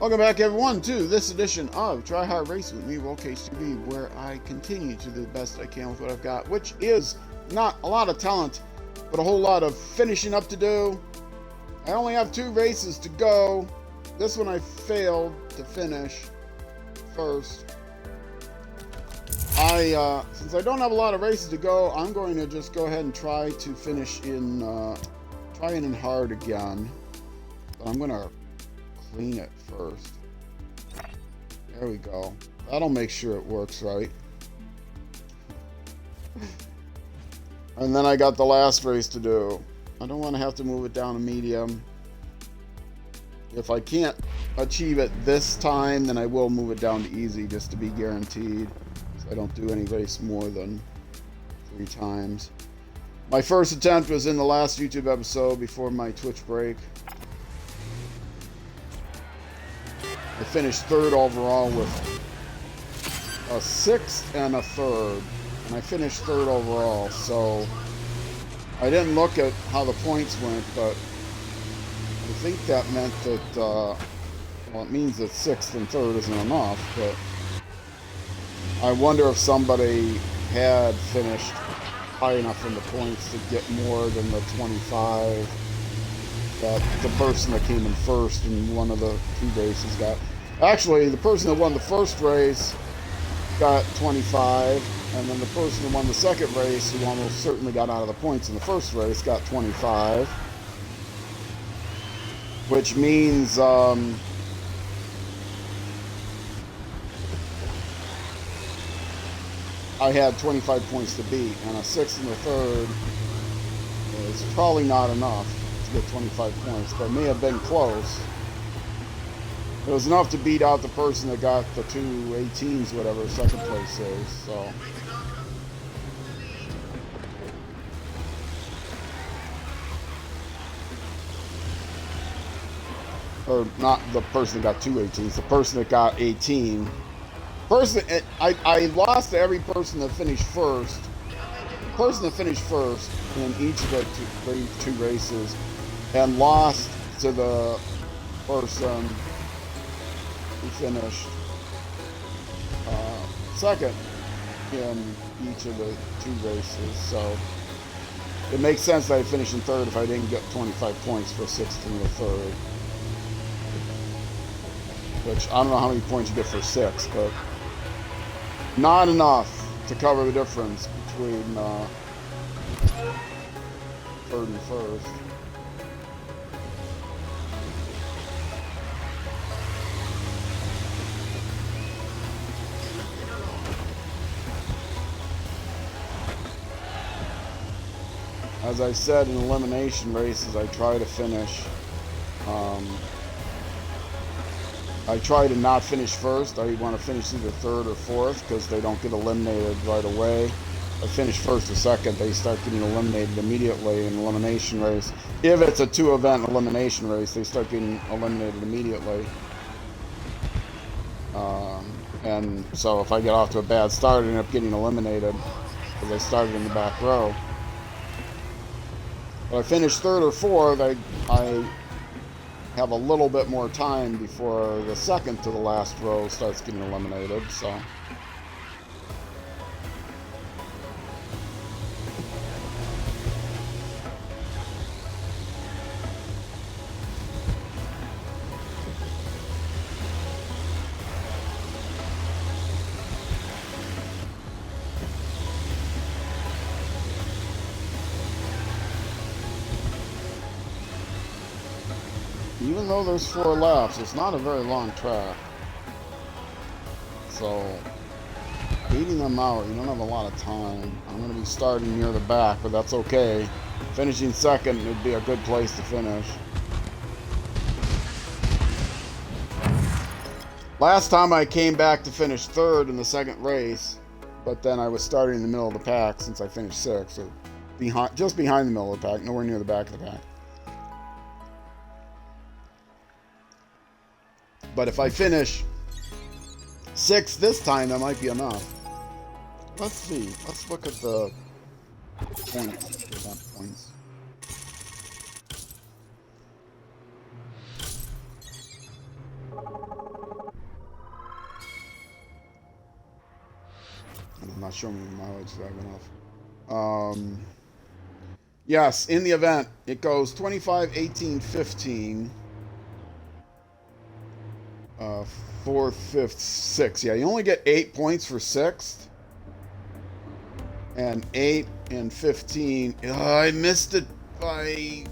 Welcome back, everyone, to this edition of Try Hard Racing with me, RollCageTV, where I continue to do the best I can with what I've got, which is not a lot of talent, but a whole lot of finishing up to do. I only have 2 races to go. This one I failed to finish first. Since I don't have a lot of races to go, I'm going to just go ahead and try to finish in hard again. But I'm going to clean it first. There we go. That'll make sure it works right. And then I got the last race to do. I don't want to have to move it down to medium. If I can't achieve it this time, then I will move it down to easy just to be guaranteed. So I don't do any race more than 3 times. My first attempt was in the last YouTube episode before my Twitch break. I finished 3rd overall with a 6th and a 3rd. And I finished 3rd overall, so I didn't look at how the points went, but I think that meant that, well, it means that 6th and 3rd isn't enough, but I wonder if somebody had finished high enough in the points to get more than the 25 that the person that came in first in one of the 2 races got. Actually, the person that won the first race got 25, and then the person who won the second race, who almost certainly got out of the points in the first race, got 25. Which means, I had 25 points to beat, and a 6th and a 3rd is probably not enough to get 25 points, but it may have been close. It was enough to beat out the person that got the 2 18s, whatever second place is, so. Or not the person that got 2 18s, the person that got 18. I lost to every person that finished first. The person that finished first in each of the 2 races, and lost to the person who finished second in each of the 2 races. So it makes sense that I finished in 3rd if I didn't get 25 points for 6th and the 3rd. Which, I don't know how many points you get for 6, but not enough to cover the difference between 3rd and 1st. As I said, in elimination races, I try to finish. I try to not finish first. I want to finish either 3rd or 4th because they don't get eliminated right away. I finish 1st or 2nd, they start getting eliminated immediately in an elimination race. If it's a 2-event elimination race, they start getting eliminated immediately. And so if I get off to a bad start, I end up getting eliminated because I started in the back row. But I finish 3rd or 4th, I have a little bit more time before the second to the last row starts getting eliminated, so. Even though there's 4 laps, it's not a very long track. So, beating them out, you don't have a lot of time. I'm going to be starting near the back, but that's okay. Finishing 2nd would be a good place to finish. Last time I came back to finish 3rd in the 2nd race, but then I was starting in the middle of the pack since I finished 6th. So just behind the middle of the pack, nowhere near the back of the pack. But if I finish 6th this time, that might be enough. Let's see. Let's look at the points. not showing me mileage driving off. Yes, in the event, it goes 25, 18, 15. 4th, 5th, 6th. Yeah, you only get 8 points for 6th. And 8 and 15. I missed it by,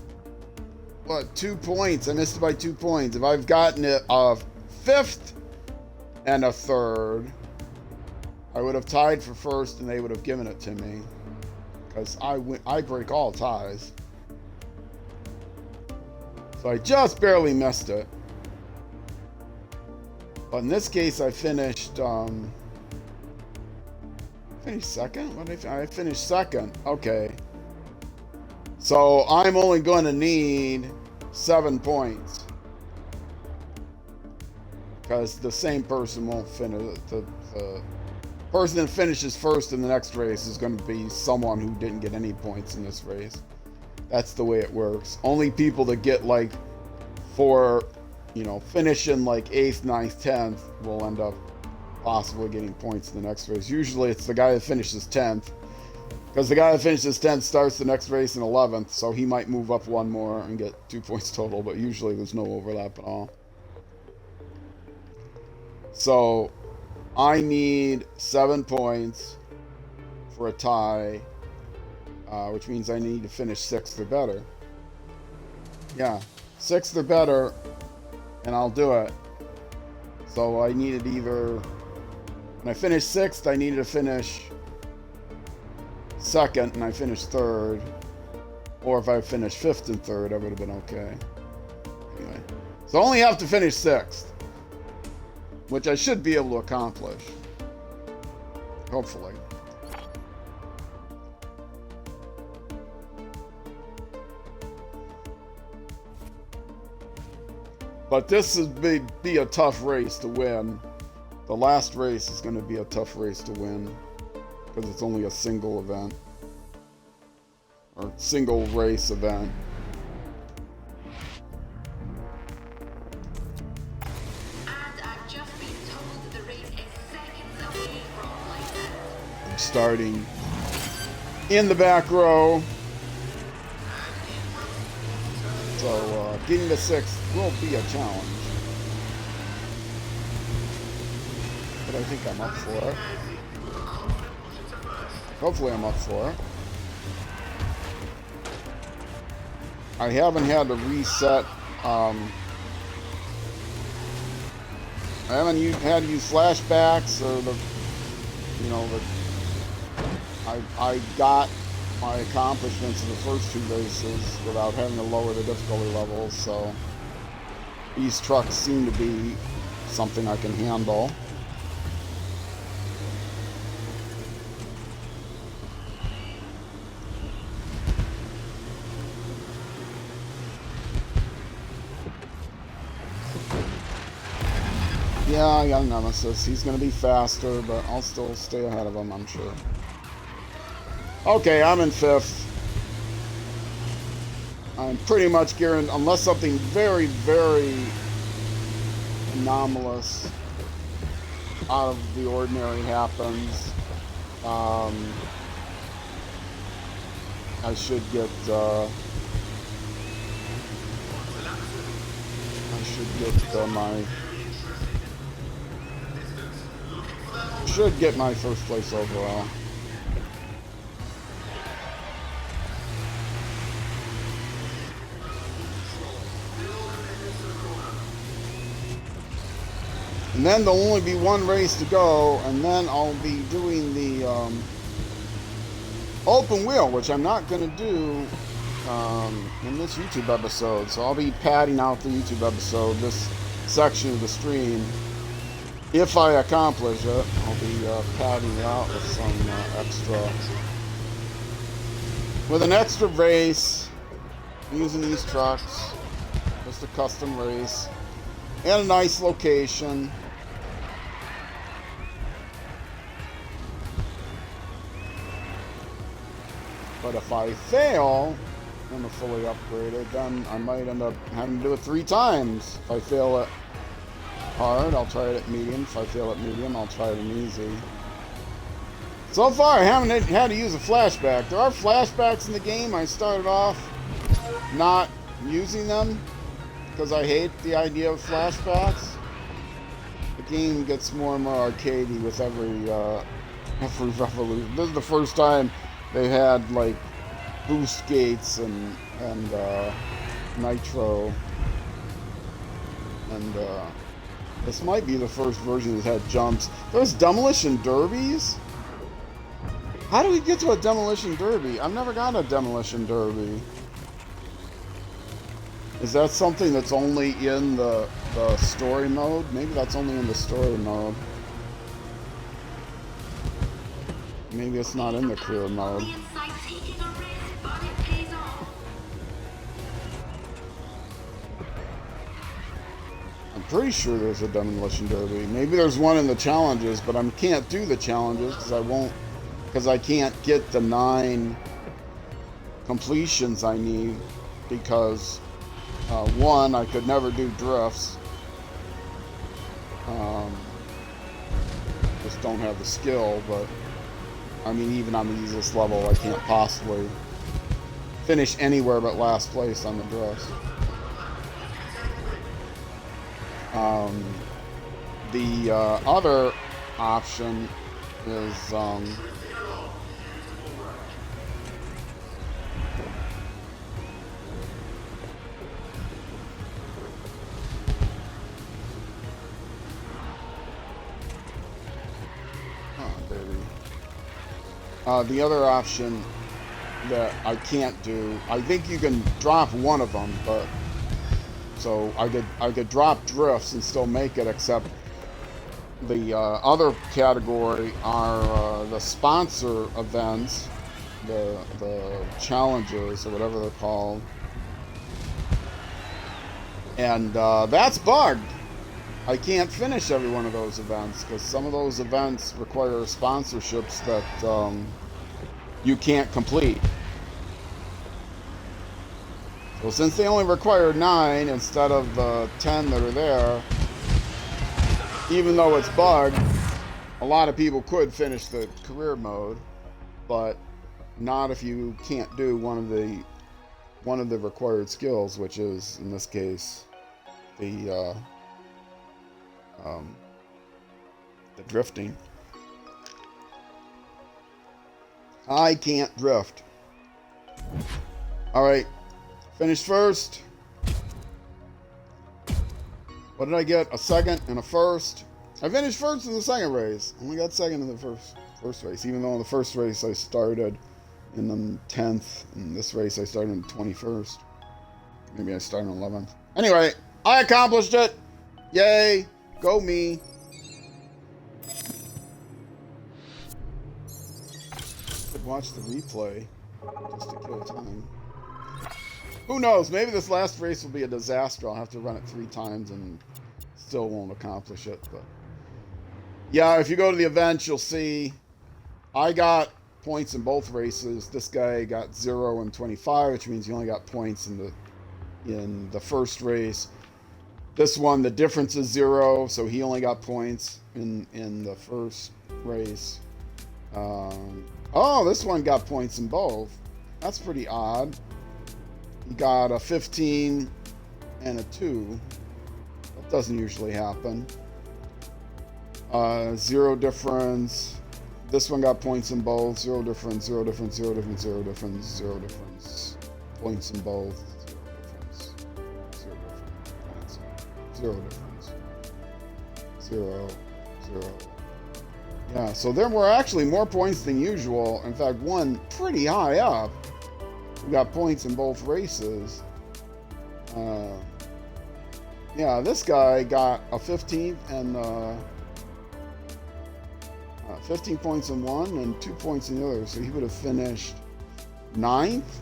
what, 2 points. I missed it by 2 points. If I've gotten it a 5th and a 3rd, I would have tied for 1st and they would have given it to me. Because I break all ties. So I just barely missed it. But in this case, I finished second? What did I finished second. Okay. So I'm only going to need 7 points. Because the same person won't finish. The person that finishes first in the next race is going to be someone who didn't get any points in this race. That's the way it works. Only people that get like finishing like 8th, 9th, 10th will end up possibly getting points in the next race. Usually it's the guy that finishes 10th, because the guy that finishes 10th starts the next race in 11th, so he might move up 1 more and get 2 points total, but usually there's no overlap at all. So I need 7 points for a tie, which means I need to finish 6th or better. Yeah, 6th or better, and I'll do it. So I needed either, when I finished 6th, I needed to finish 2nd, and I finished 3rd. Or if I finished 5th and 3rd, I would have been okay. Anyway, so I only have to finish 6th, which I should be able to accomplish. Hopefully. But this would be a tough race to win. The last race is going to be a tough race to win, because it's only a single event. Or single race event. And I've just been told the race is seconds away from lights. I'm starting in the back row. So getting to 6th will be a challenge. But I think I'm up for it. Hopefully I'm up for it. I haven't had to reset. I haven't had to use flashbacks or I got my accomplishments in the first 2 races without having to lower the difficulty levels, so these trucks seem to be something I can handle. Yeah, I got a Nemesis. He's going to be faster, but I'll still stay ahead of him, I'm sure. Okay, I'm in 5th. I'm pretty much guaranteed, unless something very, very anomalous out of the ordinary happens, I should get my first place overall. And then there'll only be 1 race to go, and then I'll be doing the open wheel, which I'm not going to do in this YouTube episode. So I'll be padding out the YouTube episode, this section of the stream. If I accomplish it, I'll be padding it out with some with an extra race, using these trucks, just a custom race, and a nice location. But if I fail in the fully upgraded, then I might end up having to do it 3 times. If I fail it hard, I'll try it at medium. If I fail at medium, I'll try it in easy. So far, I haven't had to use a flashback. There are flashbacks in the game. I started off not using them because I hate the idea of flashbacks. The game gets more and more arcadey with every revolution. This is the first time they had like boost gates and nitro, and this might be the first version that had jumps. There's demolition derbies. How do we get to a demolition derby? I've never got a demolition derby. Is that something that's only in the story mode? Maybe that's only in the story mode. Maybe it's not in the career mode. I'm pretty sure there's a demolition derby. Maybe there's one in the challenges, but I can't do the challenges because I can't get the 9 completions I need because one, I could never do drifts. Just don't have the skill, but I mean, even on the easiest level, I can't possibly finish anywhere but last place on the drifts. The other option is the other option that I can't do. I think you can drop one of them, but so I could drop drifts and still make it, except the other category are the sponsor events, the challenges or whatever they're called, and that's bugged. I can't finish every one of those events because some of those events require sponsorships that you can't complete. So since they only require 9 instead of the 10 that are there, even though it's bugged, a lot of people could finish the career mode, but not if you can't do one of the required skills, which is in this case the drifting. I can't drift. All right, finished first. What did I get? A second and a first. I finished first in the second race. Only got second in the first race, even though in the first race I started in the 10th. In this race I started in the 21st. Maybe I started in 11th. Anyway, I accomplished it. Yay! Go me. Could watch the replay just to kill time. Who knows? Maybe this last race will be a disaster. I'll have to run it 3 times and still won't accomplish it. But yeah, if you go to the event, you'll see I got points in both races. This guy got 0 and 25, which means he only got points in the first race. This one, the difference is 0, so he only got points in the first race. Oh, this one got points in both. That's pretty odd. He got a 15 and a 2. That doesn't usually happen. 0 difference. This one got points in both. 0 difference, 0 difference, 0 difference, 0 difference, 0 difference. Points in both. 0 difference. 0 difference. 0, 0. Yeah, so there were actually more points than usual. In fact, one pretty high up. We got points in both races. Yeah, this guy got a 15 and 15 points in one and 2 points in the other. So he would have finished 9th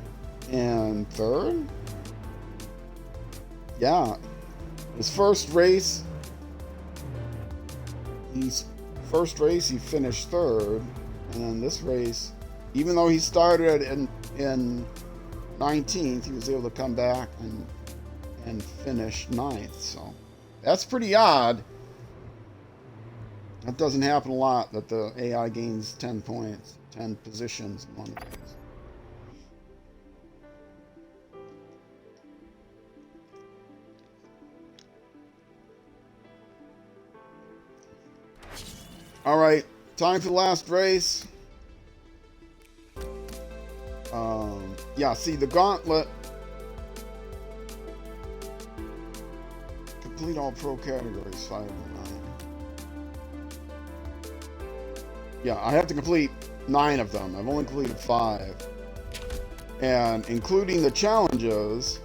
and 3rd. Yeah, his first race, he finished 3rd, and then this race, even though he started in 19th, he was able to come back and finish 9th. So that's pretty odd. That doesn't happen a lot, that the AI gains 10 points, 10 positions in one race. All right, time for the last race. Yeah, see the gauntlet. Complete all pro categories, 5 and 9. Yeah, I have to complete 9 of them. I've only completed 5. And including the challenges,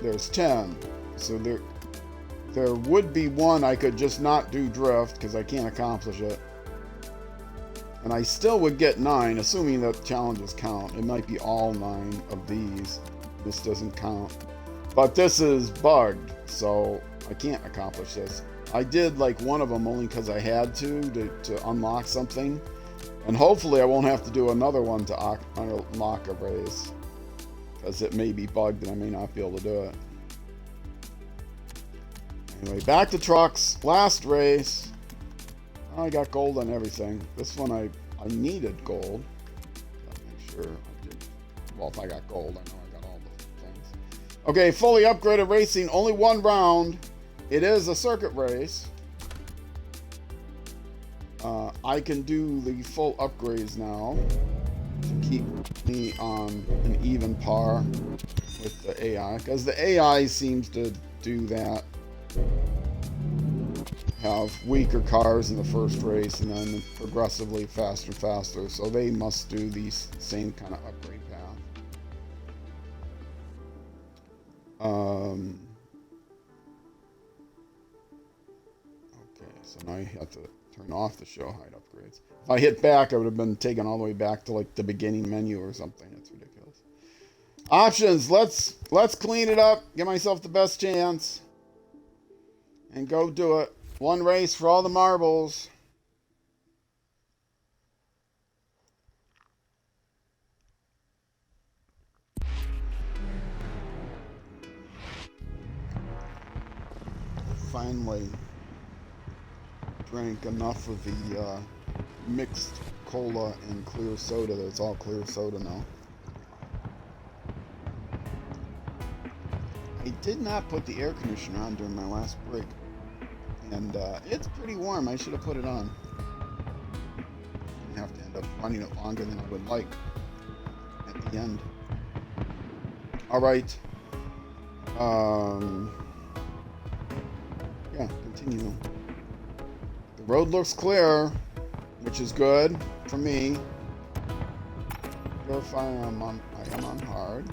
there's 10. So there would be one I could just not do drift because I can't accomplish it. And I still would get 9, assuming that challenges count. It might be all 9 of these. This doesn't count. But this is bugged, so I can't accomplish this. I did like one of them only because I had to unlock something. And hopefully I won't have to do another one to unlock a race. Because it may be bugged and I may not be able to do it. Anyway, back to trucks. Last race. I got gold on everything. This one I needed gold. Gotta make sure I did. Well, if I got gold, I know I got all the things. Okay, fully upgraded racing. Only 1 round. It is a circuit race. I can do the full upgrades now to keep me on an even par with the AI. Because the AI seems to do that. Have weaker cars in the first race and then progressively faster and faster, so they must do the same kind of upgrade path. Okay, so now you have to turn off the show height upgrades. If I hit back, I would have been taken all the way back to like the beginning menu or something. That's ridiculous. Options. Let's clean it up. Give myself the best chance, and go do it. 1 race for all the marbles. Finally drank enough of the mixed cola and clear soda that it's all clear soda now. I did not put the air conditioner on during my last break. And it's pretty warm. I should have put it on. I have to end up running it longer than I would like at the end. All right. Yeah, continue. The road looks clear, which is good for me. Verify I am on hard.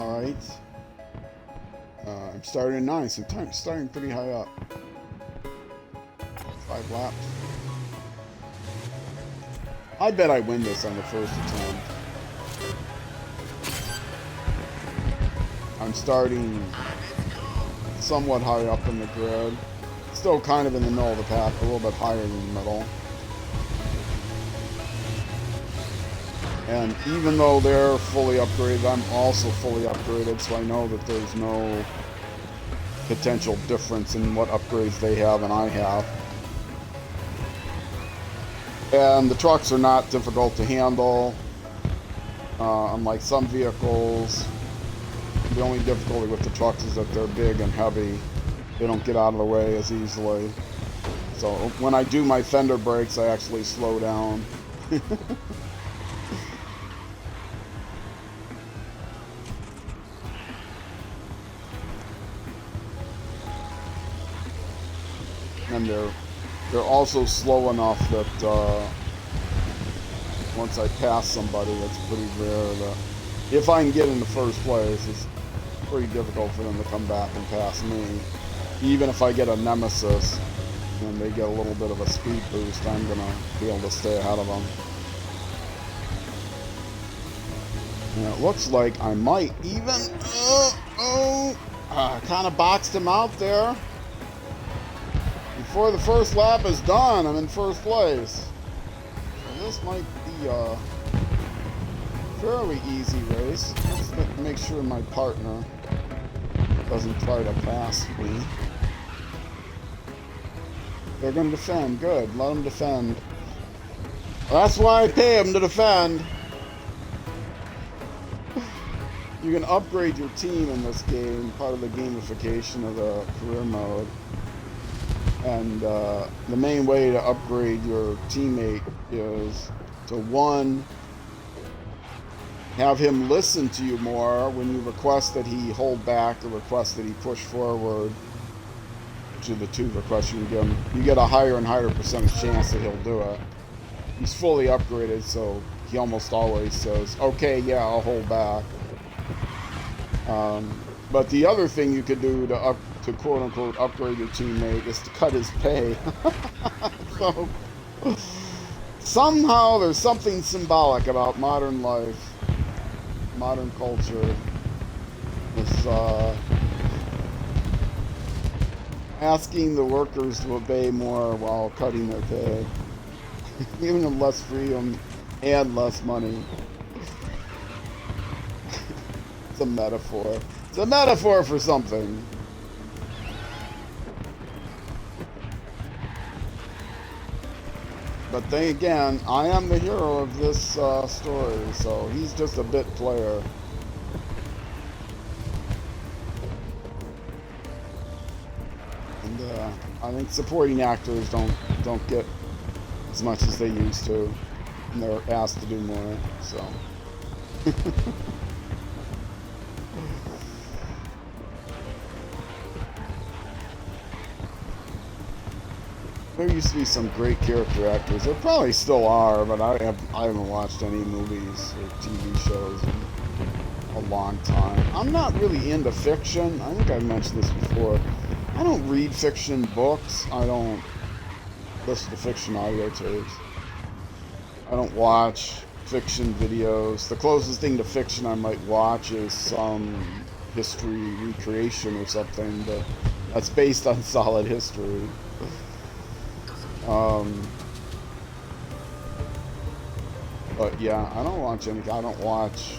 Alright. I'm starting at 9, so I'm starting pretty high up. 5 laps. I bet I win this on the first attempt. I'm starting somewhat high up in the grid. Still kind of in the middle of the pack, a little bit higher in the middle. And even though they're fully upgraded, I'm also fully upgraded, so I know that there's no potential difference in what upgrades they have and I have. And the trucks are not difficult to handle, unlike some vehicles. The only difficulty with the trucks is that they're big and heavy. They don't get out of the way as easily. So when I do my fender brakes, I actually slow down. And they're also slow enough that once I pass somebody, it's pretty rare that if I can get in the first place, it's pretty difficult for them to come back and pass me. Even if I get a nemesis and they get a little bit of a speed boost, I'm gonna be able to stay ahead of them. And it looks like I might even kind of boxed him out there. Before the first lap is done, I'm in first place. So this might be a fairly easy race. Let's make sure my partner doesn't try to pass me. They're going to defend. Good. Let them defend. That's why I pay them to defend. You can upgrade your team in this game, part of the gamification of the career mode. And the main way to upgrade your teammate is to, one, have him listen to you more when you request that he hold back or request that he push forward, which are the two requests you can give him. You get a higher and higher percentage chance that he'll do it. He's fully upgraded, so he almost always says, okay, yeah, I'll hold back. But the other thing you could do to quote-unquote upgrade your teammate is to cut his pay. So somehow there's something symbolic about modern life, modern culture. This asking the workers to obey more while cutting their pay, giving them less freedom and less money. It's a metaphor. It's a metaphor for something. But then again, I am the hero of this story, so he's just a bit player. And I think supporting actors don't get as much as they used to, and they're asked to do more. So. There used to be some great character actors. There probably still are, but I haven't watched any movies or TV shows in a long time. I'm not really into fiction. I think I've mentioned this before. I don't read fiction books. I don't listen to fiction audio tapes. I don't watch fiction videos. The closest thing to fiction I might watch is some history recreation or something, but that's based on solid history. But yeah, I don't watch anything. I don't watch,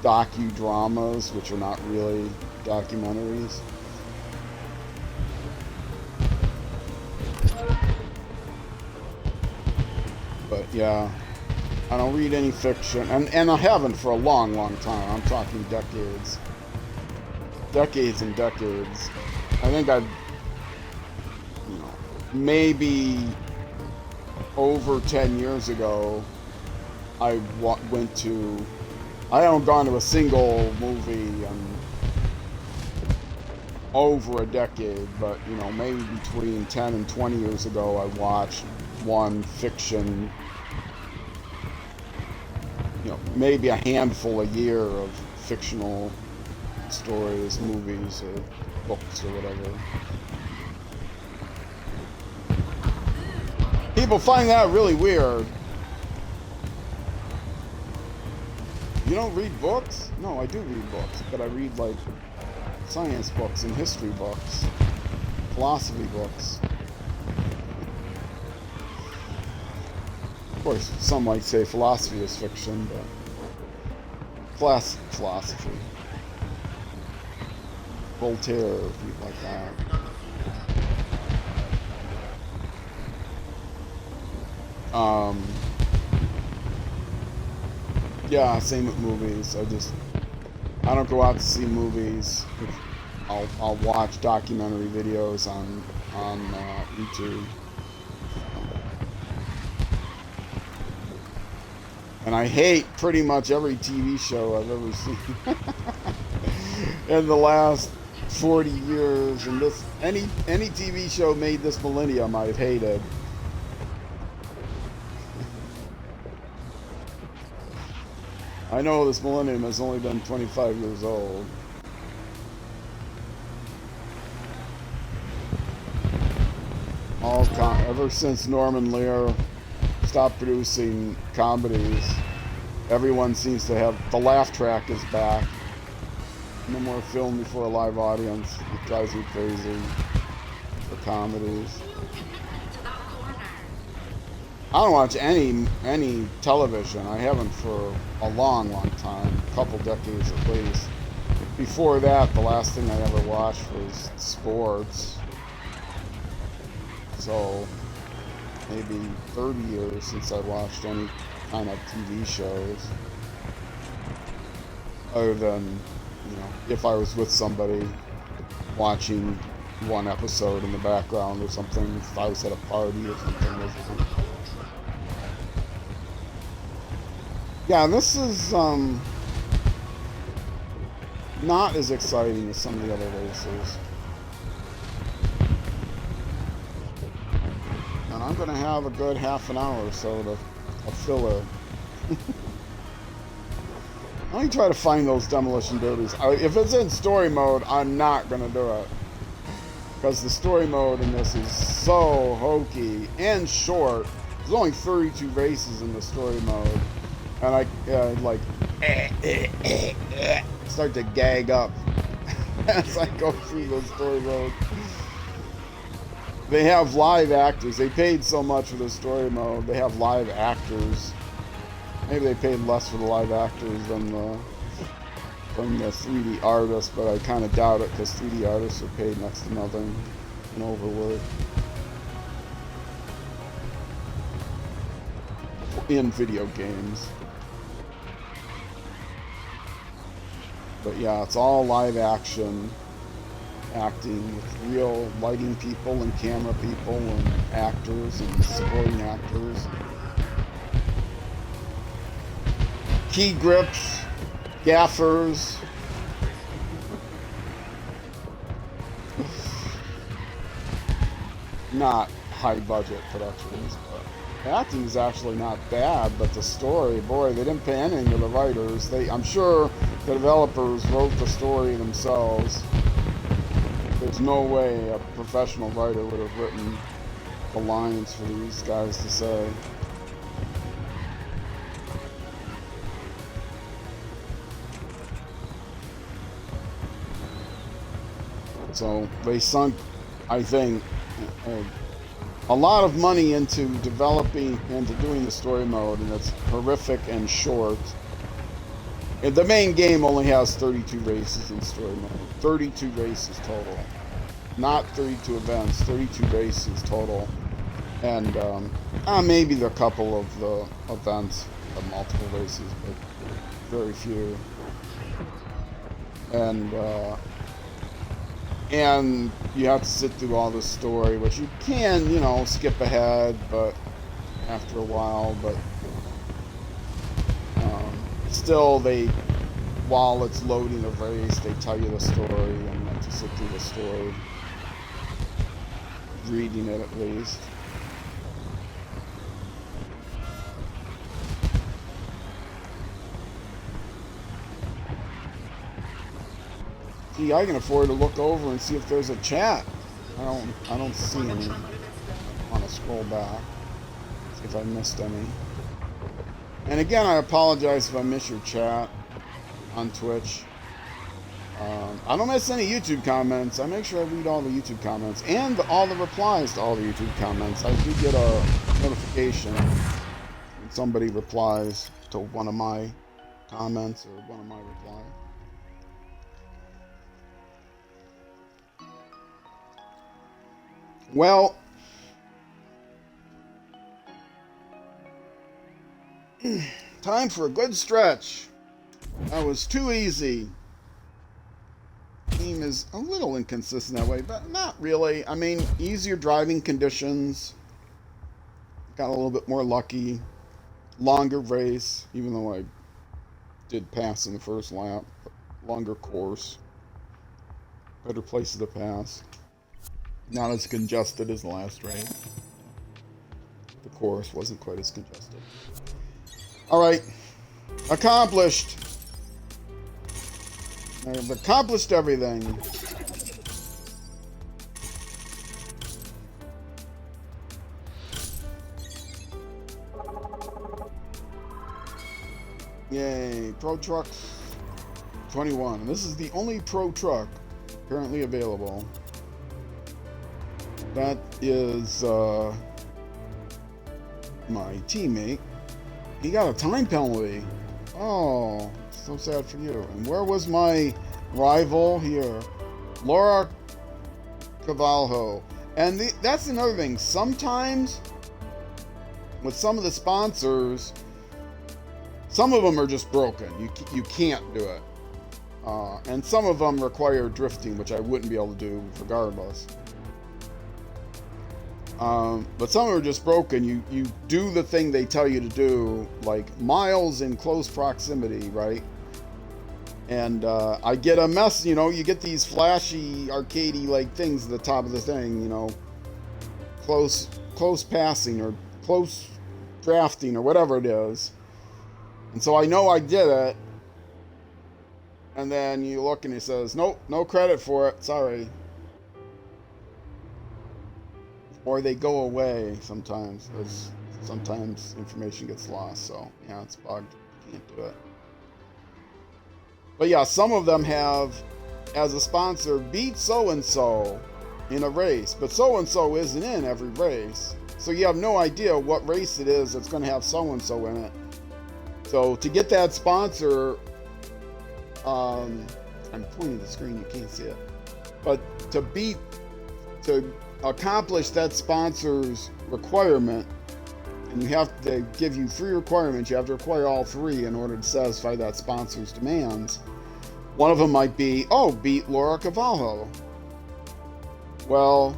docudramas, which are not really documentaries. But yeah, I don't read any fiction, and I haven't for a long, long time. I'm talking decades. Decades and decades. I think I've, maybe over 10 years ago, I haven't gone to a single movie in over a decade, but, maybe between 10 and 20 years ago, I watched one fiction, maybe a handful a year of fictional stories, movies, or books, or whatever. People find that really weird. You don't read books? No, I do read books, but I read, like, science books and history books, philosophy books. Of course, some might say philosophy is fiction, but classic philosophy. Voltaire, people like that. Yeah, same with movies. I don't go out to see movies. I'll watch documentary videos on YouTube. And I hate pretty much every TV show I've ever seen in the last 40 years. And any TV show made this millennium I've hated. I know this millennium has only been 25 years old. Ever since Norman Lear stopped producing comedies, everyone seems to have, the laugh track is back. No more film before a live audience. It drives me crazy for comedies. I don't watch any television. I haven't for a long, long time, a couple decades at least. Before that, the last thing I ever watched was sports. So maybe 30 years since I watched any kind of TV shows. Other than, you know, if I was with somebody watching one episode in the background or something, if I was at a party or something. Yeah, this is not as exciting as some of the other races. And I'm going to have a good half an hour or so to filler. Let me try to find those demolition derbies. If it's in story mode, I'm not going to do it. Because the story mode in this is so hokey and short. There's only 32 races in the story mode. And I start to gag up as I go through the story mode. They have live actors. They paid so much for the story mode. They have live actors. Maybe they paid less for the live actors than the 3D artists, but I kind of doubt it because 3D artists are paid next to nothing and overwork in video games. But yeah, it's all live acting with real lighting people and camera people and actors and supporting actors. Key grips, gaffers. Not high budget productions, but the acting is actually not bad, but the story, boy, they didn't pay anything to the writers. I'm sure the developers wrote the story themselves. There's no way a professional writer would have written the lines for these guys to say. So they sunk, I think, a lot of money into developing, into doing the story mode, and it's horrific and short. And the main game only has 32 races in story mode. 32 races total. Not 32 events, 32 races total. And maybe there are a couple of the events of multiple races, but very few. And you have to sit through all the story, which you can, you know, skip ahead, but after a while, but still while it's loading the race, they tell you the story, and you have to sit through the story, reading it at least. See, I can afford to look over and see if there's a chat. I don't see any. I want to scroll back, see if I missed any. And again, I apologize if I miss your chat on Twitch. I don't miss any YouTube comments. I make sure I read all the YouTube comments and all the replies to all the YouTube comments. I do get a notification when somebody replies to one of my comments or one of my replies. Well, time for a good stretch. That was too easy. Team is a little inconsistent that way, but not really. I mean, easier driving conditions. Got a little bit more lucky. Longer race, even though I did pass in the first lap. Longer course. Better places to pass. Not as congested as the last race. The course wasn't quite as congested. Alright. Accomplished. I've accomplished everything. Yay. Pro Truck 21. This is the only Pro Truck currently available. That is my teammate. He got a time penalty. Oh, so sad for you. And where was my rival here? Laura Cavalho. And that's another thing. Sometimes with some of the sponsors, some of them are just broken. You can't do it. And some of them require drifting, which I wouldn't be able to do regardless. But some are just broken. You do the thing they tell you to do, like miles in close proximity, right? And I get a mess, you know, you get these flashy, arcadey like things at the top of the thing, you know, close passing or close drafting or whatever it is. And so I know I did it. And then you look and it says, nope, no credit for it, sorry. Or they go away sometimes. Sometimes information gets lost, so yeah, it's bugged. Can't do it. But yeah, some of them have, as a sponsor, beat so-and-so in a race, but so-and-so isn't in every race. So you have no idea what race it is that's going to have so-and-so in it. So to get that sponsor, I'm pointing at the screen, you can't see it. But to accomplish that sponsor's requirement, and you have to give you 3 requirements. You have to require all 3 in order to satisfy that sponsor's demands. One of them might be, oh, beat Laura Cavallo. Well,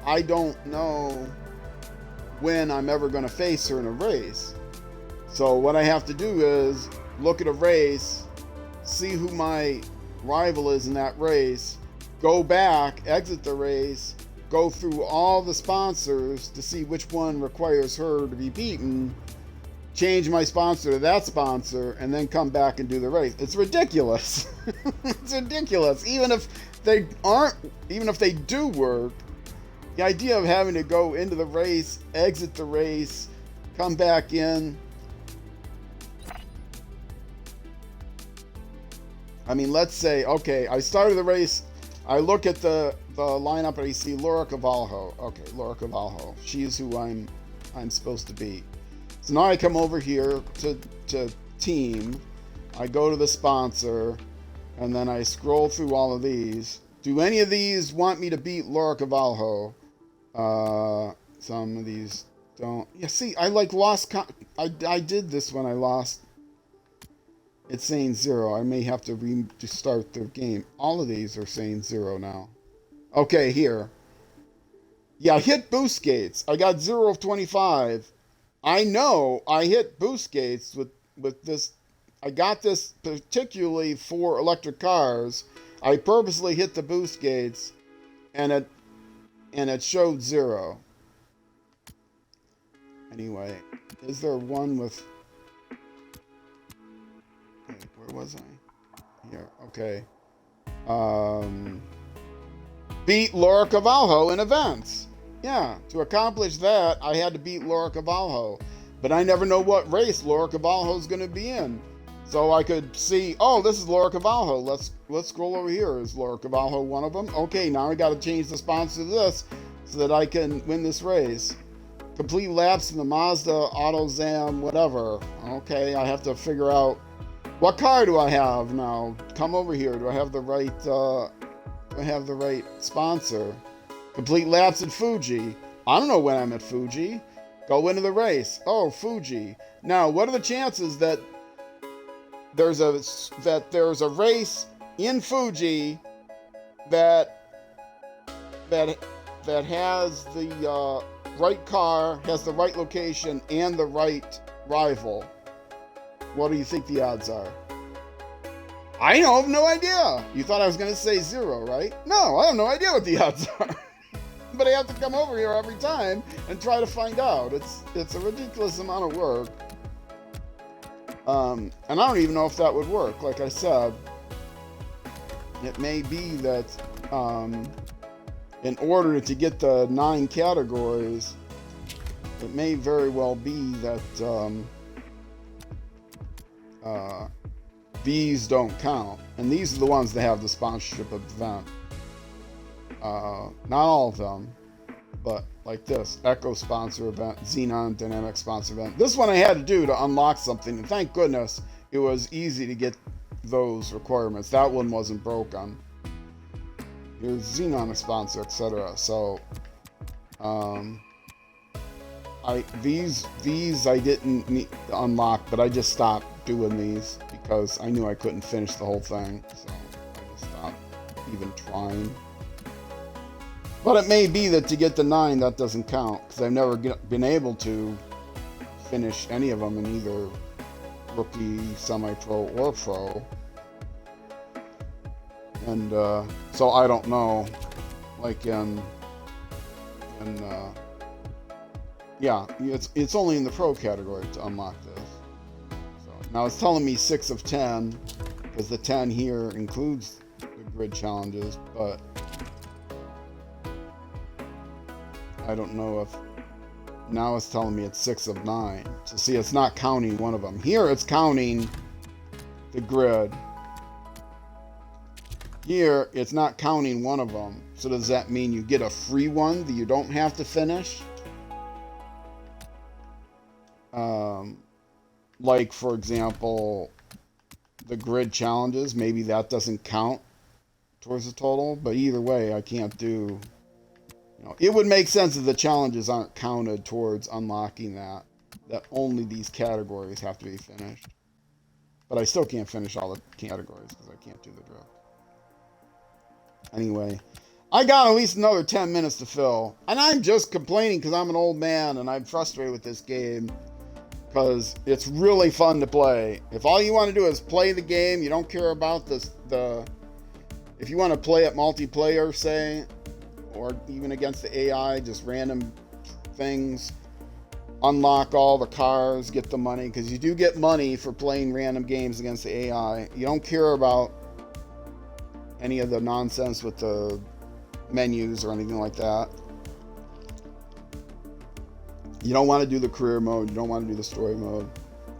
I don't know when I'm ever going to face her in a race. So what I have to do is look at a race, see who my rival is in that race, go back, exit the race, go through all the sponsors to see which one requires her to be beaten, change my sponsor to that sponsor, and then come back and do the race. It's ridiculous. It's ridiculous. Even if they do work, the idea of having to go into the race, exit the race, come back in. I mean, let's say, okay, I started the race. I look at the lineup and I see Laura Cavalho. Okay, Laura Cavalho. She's who I'm supposed to beat. So now I come over here to team. I go to the sponsor, and then I scroll through all of these. Do any of these want me to beat Laura Cavalho? Some of these don't. Yeah, see, I like lost. I did this when I lost. It's saying 0. I may have to restart the game. All of these are saying 0 now. Okay, here. Yeah, hit boost gates. I got 0 of 25. I know I hit boost gates with this. I got this particularly for electric cars. I purposely hit the boost gates, and it showed 0. Anyway, is there one with... Wait, where was I? Here, okay. Beat Laura Cavalho in events. Yeah, to accomplish that, I had to beat Laura Cavalho. But I never know what race Laura Cavalho is going to be in. So I could see, oh, this is Laura Cavalho. Let's scroll over here. Is Laura Cavalho one of them? Okay, now I got to change the sponsor to this so that I can win this race. Complete laps in the Mazda, AutoZam, whatever. Okay, I have to figure out what car do I have now. Come over here. Do I have the right? Do I have the right sponsor? Complete laps at Fuji. I don't know when I'm at Fuji. Go into the race. Oh, Fuji. Now, what are the chances that there's a race in Fuji that has the right car, has the right location, and the right rival? What do you think the odds are? I have no idea. You thought I was going to say 0, right? No, I have no idea what the odds are. But I have to come over here every time and try to find out. It's a ridiculous amount of work. And I don't even know if that would work. Like I said, it may be that in order to get the 9 categories, it may very well be that these don't count. And these are the ones that have the sponsorship event. Not all of them. But like this, Echo sponsor event, Xenon Dynamic sponsor event. This one I had to do to unlock something, and thank goodness it was easy to get those requirements. That one wasn't broken. Here's Xenon sponsor, etc. So, these I didn't need to unlock, but I just stopped doing these because I knew I couldn't finish the whole thing. So I just stopped even trying. But it may be that to get the 9, that doesn't count, because I've never been able to finish any of them in either rookie, semi-pro, or pro. And so I don't know, like yeah, it's only in the pro category to unlock this. So now it's telling me 6 of 10, because the 10 here includes the grid challenges, but I don't know if now it's telling me it's 6 of 9. So see, it's not counting one of them. Here it's counting the grid. Here it's not counting one of them. So does that mean you get a free one that you don't have to finish? Like for example, the grid challenges, maybe that doesn't count towards the total, but either way I can't do. It would make sense if the challenges aren't counted towards unlocking that only these categories have to be finished. But I still can't finish all the categories because I can't do the drift. Anyway, I got at least another 10 minutes to fill. And I'm just complaining because I'm an old man and I'm frustrated with this game because it's really fun to play. If all you want to do is play the game, you don't care about if you want to play it multiplayer, say, or even against the AI, just random things, unlock all the cars, get the money, because you do get money for playing random games against the AI. You don't care about any of the nonsense with the menus or anything like that. You don't want to do the career mode, you don't want to do the story mode.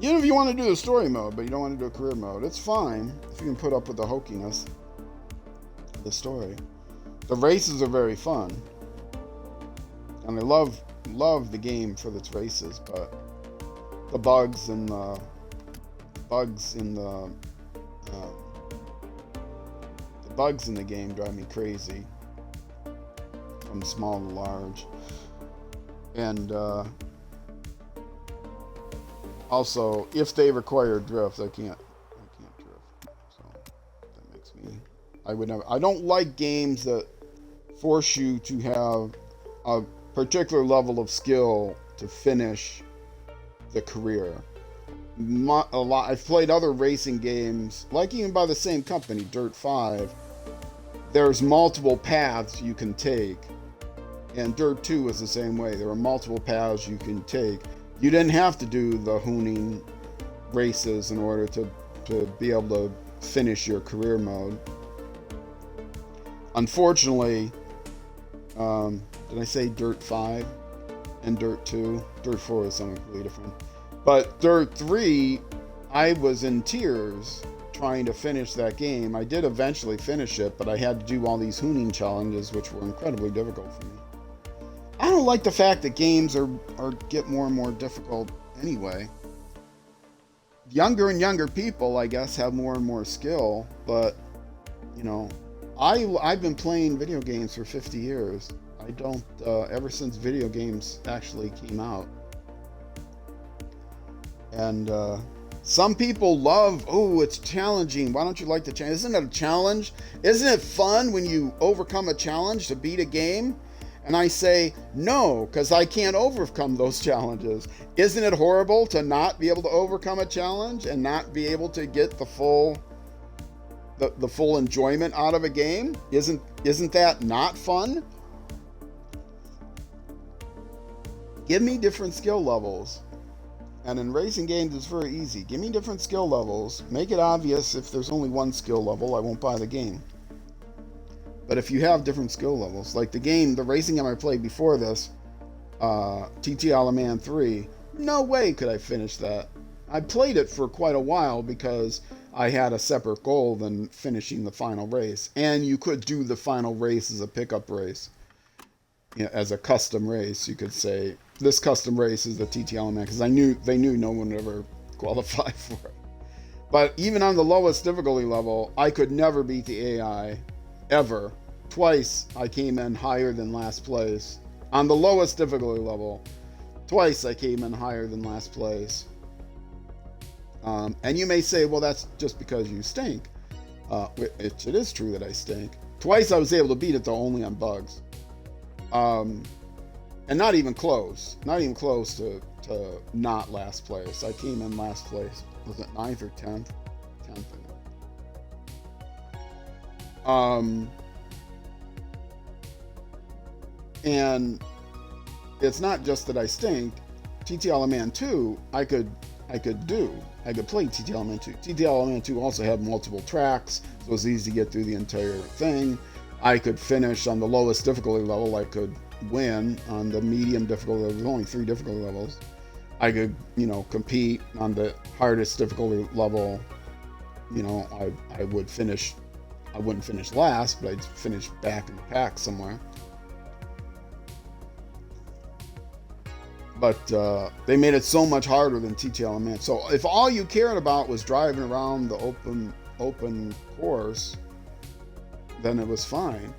Even if you want to do the story mode, but you don't want to do a career mode, it's fine if you can put up with the hokiness of the story. The races are very fun, and I love the game for its races, but the bugs in the game drive me crazy, from small to large. And also, if they require drift, I can't drift. So that makes me. I don't like games that force you to have a particular level of skill to finish the career. I've played other racing games, like even by the same company, Dirt 5. There's multiple paths you can take, and Dirt 2 was the same way. There were multiple paths you can take. You didn't have to do the hooning races in order to be able to finish your career mode. Unfortunately, did I say Dirt 5 and Dirt 2? Dirt 4 is something completely different. But Dirt 3, I was in tears trying to finish that game. I did eventually finish it, but I had to do all these hooning challenges, which were incredibly difficult for me. I don't like the fact that games get more and more difficult anyway. Younger and younger people, I guess, have more and more skill, but, I've been playing video games for 50 years. I don't, ever since video games actually came out. And some people love, it's challenging. Why don't you like the challenge? Isn't it a challenge? Isn't it fun when you overcome a challenge to beat a game? And I say, no, because I can't overcome those challenges. Isn't it horrible to not be able to overcome a challenge and not be able to get the full enjoyment out of a game? Isn't that not fun? Give me different skill levels. And in racing games, it's very easy. Give me different skill levels. Make it obvious if there's only one skill level, I won't buy the game. But if you have different skill levels, like the racing game I played before this, TT Alaman 3, no way could I finish that. I played it for quite a while because I had a separate goal than finishing the final race. And you could do the final race as a pickup race. as a custom race. You could say this custom race is the TT element because they knew no one would ever qualify for it. But even on the lowest difficulty level, I could never beat the AI ever. Twice I came in higher than last place. On the lowest difficulty level, twice I came in higher than last place. And you may say, well, that's just because you stink. It is true that I stink. Twice I was able to beat it, though, only on bugs. And not even close. Not even close to not last place. I came in last place. Was it 9th or 10th? 10th. And it's not just that I stink. TTL Element 2, I could play TTL Element 2. TTL Element 2 also had multiple tracks, so it was easy to get through the entire thing. I could finish on the lowest difficulty level. I could win on the medium difficulty level. There's only 3 difficulty levels. I could, compete on the hardest difficulty level. I would finish. I wouldn't finish last, but I'd finish back in the pack somewhere. But they made it so much harder than TTL Element. So if all you cared about was driving around the open course, then it was fine.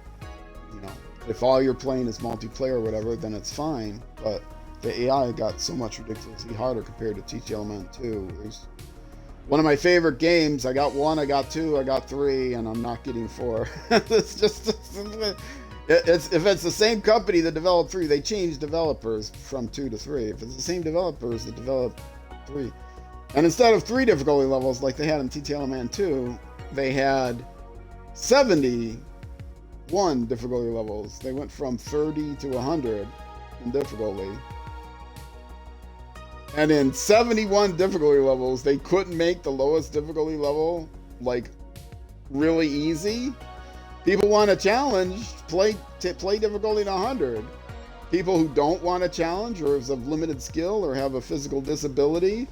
If all you're playing is multiplayer or whatever, then it's fine. But the AI got so much ridiculously harder compared to TTL Element 2. There's one of my favorite games. I got 1, I got 2, I got 3, and I'm not getting 4. It's just... if it's the same company that developed 3, they changed developers from 2 to 3. If it's the same developers that developed 3, and instead of 3 difficulty levels like they had in TTL Element 2, they had 71 difficulty levels. They went from 30 to 100 in difficulty. And in 71 difficulty levels, they couldn't make the lowest difficulty level like really easy. People want a challenge, play difficulty to 100. People who don't want a challenge or is of limited skill or have a physical disability,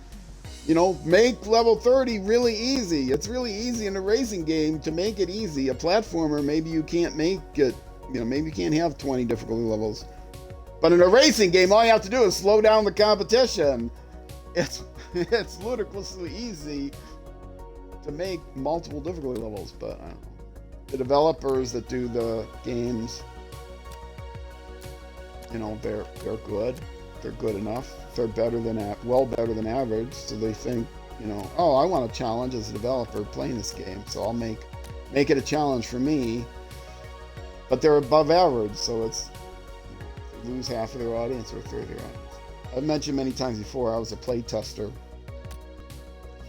make level 30 really easy. It's really easy in a racing game to make it easy. A platformer, maybe you can't make it, maybe you can't have 20 difficulty levels. But in a racing game, all you have to do is slow down the competition. It's ludicrously easy to make multiple difficulty levels, but I don't know. The developers that do the games, they're good. They're good enough. They're better than average. So they think, oh, I want a challenge as a developer playing this game, so I'll make it a challenge for me. But they're above average, so it's they lose half of their audience or a third of their audience. I've mentioned many times before, I was a play tester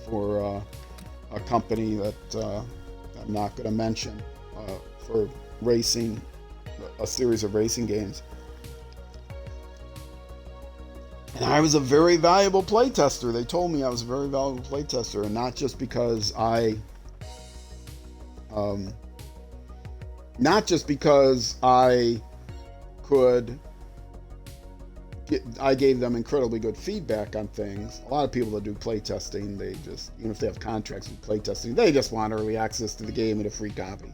for a company that I'm not going to mention, for racing, a series of racing games. And I was a very valuable play tester. They told me I was a very valuable play tester, and not just because I I gave them incredibly good feedback on things. A lot of people that do play testing, they just, even if they have contracts with play testing, they just want early access to the game and a free copy.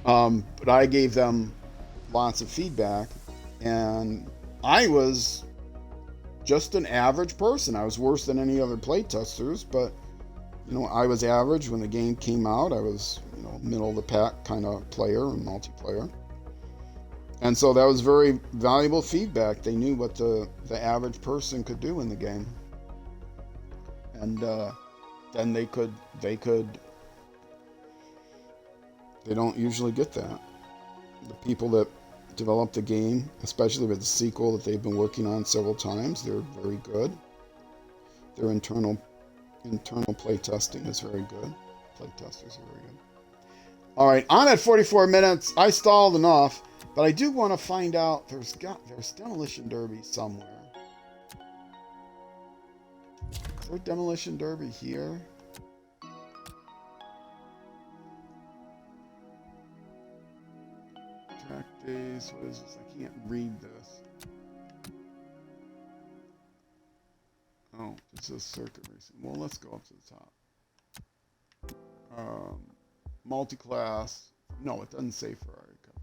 But I gave them lots of feedback, and I was just an average person. I was worse than any other play testers, but I was average when the game came out. I was, middle of the pack kind of player and multiplayer. And so that was very valuable feedback. They knew what the average person could do in the game. And then they don't usually get that. The people that develop the game, especially with the sequel that they've been working on several times, they're very good. Their internal play testing is very good. Play testers are very good. All right, I'm at 44 minutes. I stalled enough, but I do want to find out. There's Demolition Derby somewhere. Is there Demolition Derby here? Track days. What is this? I can't read this. Oh, it says circuit racing. Well, let's go up to the top. Multi-class. No, it doesn't say Ferrari Cup.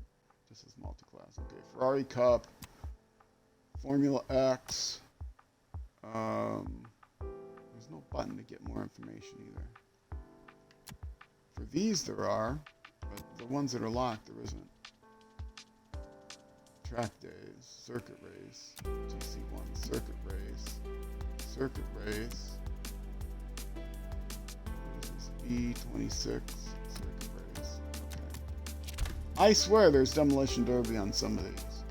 It this is multi-class. Okay, Ferrari Cup, Formula X. There's no button to get more information either. For these there are, but the ones that are locked there isn't. Track days, circuit race, TC1, circuit race, circuit race. This is E26, circuit race. Okay. I swear there's Demolition Derby on some of these.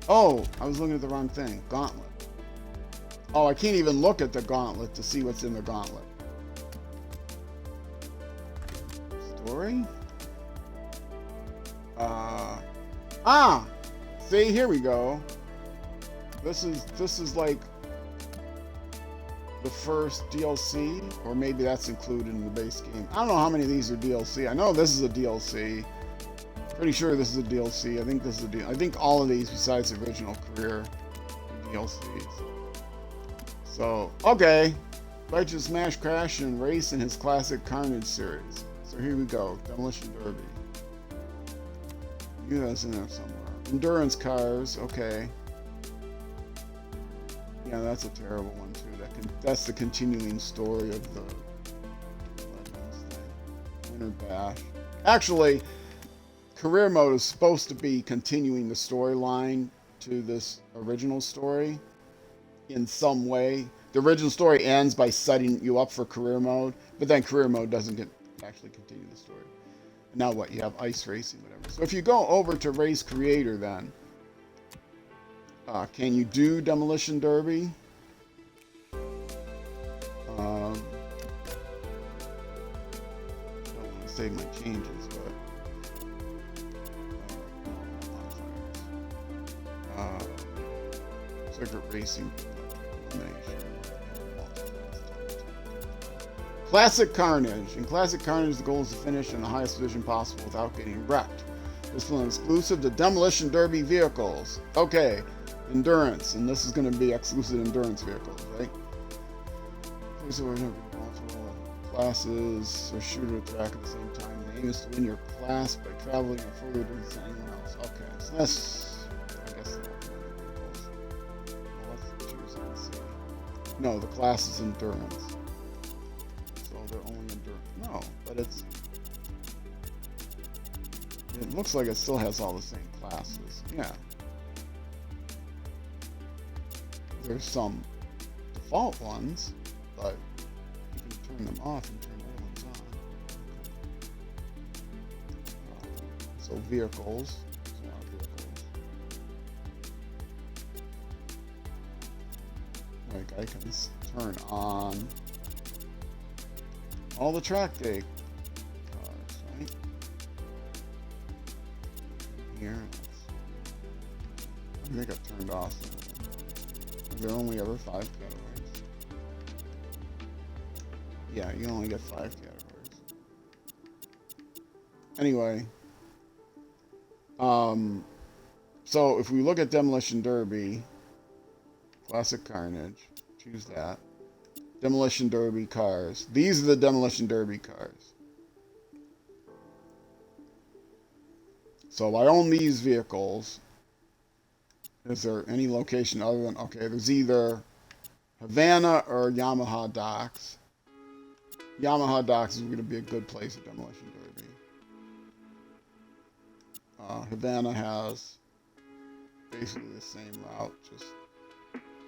Oh, I was looking at the wrong thing. Gauntlet. Oh, I can't even look at the gauntlet to see what's in the gauntlet. Story? See, here we go. This is like the first DLC, or maybe that's included in the base game. I don't know how many of these are DLC. I know this is a DLC. Pretty sure this is a DLC. I think this is a DLC. I think all of these, besides the original career, are DLCs. So, okay. Righteous Smash, Crash, and Race in his classic Carnage series. So here we go. Demolition Derby. You guys in there somewhere. Endurance cars. Okay. Yeah, that's a terrible one too. That's the continuing story of the Winter Bash. Actually, career mode is supposed to be continuing the storyline to this original story in some way. The original story ends by setting you up for career mode, but then career mode doesn't actually continue the story. And now what? You have ice racing, whatever. So if you go over to Race Creator then, can you do Demolition Derby? I don't want to save my changes, but circuit racing elimination. Classic Carnage. In Classic Carnage, the goal is to finish in the highest position possible without getting wrecked. This one is exclusive to Demolition Derby vehicles. Okay, endurance, and this is going to be exclusive endurance vehicles, right? Multiple classes or shooter track at the same time. The aim is to win your class by traveling a further distance than anyone else. Okay, so that's, I guess, the vehicles. Well, let's choose and see. No, the class is endurance. So they're only endurance. No, but it looks like it still has all the same classes. Yeah. There's some default ones, but you can turn them off and turn other ones on. So vehicles. There's a lot of vehicles. Like I can turn on all the track day cars, right? Here, I think I've turned off some of them. There are only ever 5 categories. Yeah, you only get 5 categories. Anyway, so if we look at Demolition Derby, Classic Carnage, choose that. Demolition Derby cars. These are the Demolition Derby cars. So I own these vehicles. Is there any location other than, okay, there's either Havana or Yamaha Docks. Yamaha Docks is going to be a good place at Demolition Derby. Havana has basically the same route, just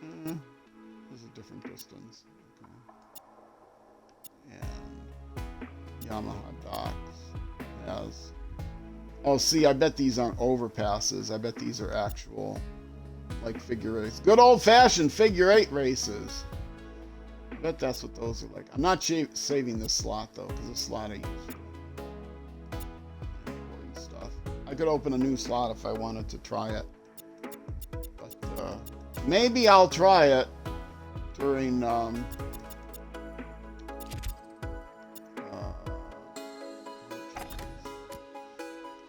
there's a different distance. Okay. And Yamaha Docks has, oh, see, I bet these aren't overpasses. I bet these are actual, like, figure eights. Good old-fashioned figure 8 races. I bet that's what those are like. I'm not saving this slot, though, because this slot I use for stuff. I could open a new slot if I wanted to try it. But maybe I'll try it during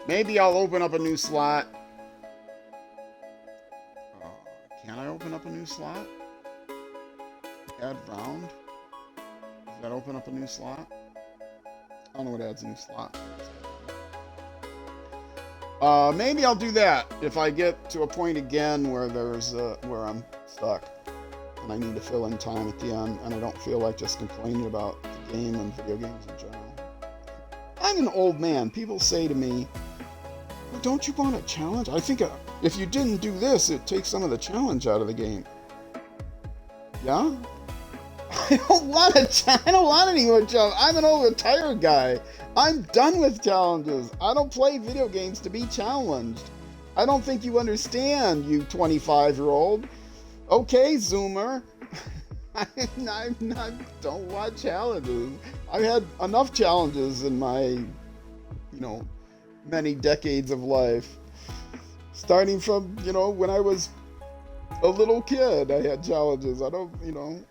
maybe I'll open up a new slot. Can I open up a new slot? Add round? Does that open up a new slot? I don't know what adds a new slot. Maybe I'll do that if I get to a point again where where I'm stuck and I need to fill in time at the end, and I don't feel like just complaining about the game and video games in general. I'm an old man. People say to me, well, don't you want a challenge? I think if you didn't do this, it takes some of the challenge out of the game. Yeah? I don't want any more challenge. I'm an old retired guy. I'm done with challenges. I don't play video games to be challenged. I don't think you understand, you 25-year-old. Okay, Zoomer. I don't want challenges. I've had enough challenges in my, many decades of life. Starting from, when I was a little kid, I had challenges. I don't,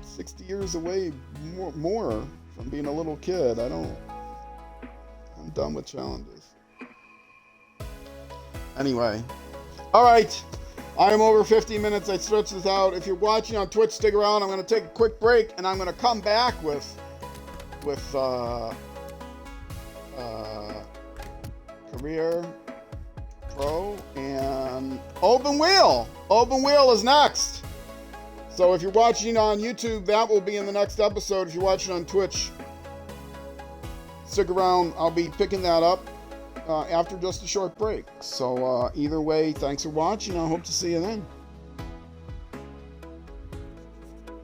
60 years away more from being a little kid. I'm done with challenges. Anyway. All right. I'm over 50 minutes. I stretched this out. If you're watching on Twitch, stick around. I'm going to take a quick break, and I'm going to come back with Career Pro and Open Wheel. Open Wheel is next. So if you're watching on YouTube, that will be in the next episode. If you're watching on Twitch, stick around. I'll be picking that up after just a short break. So either way, thanks for watching. I hope to see you then.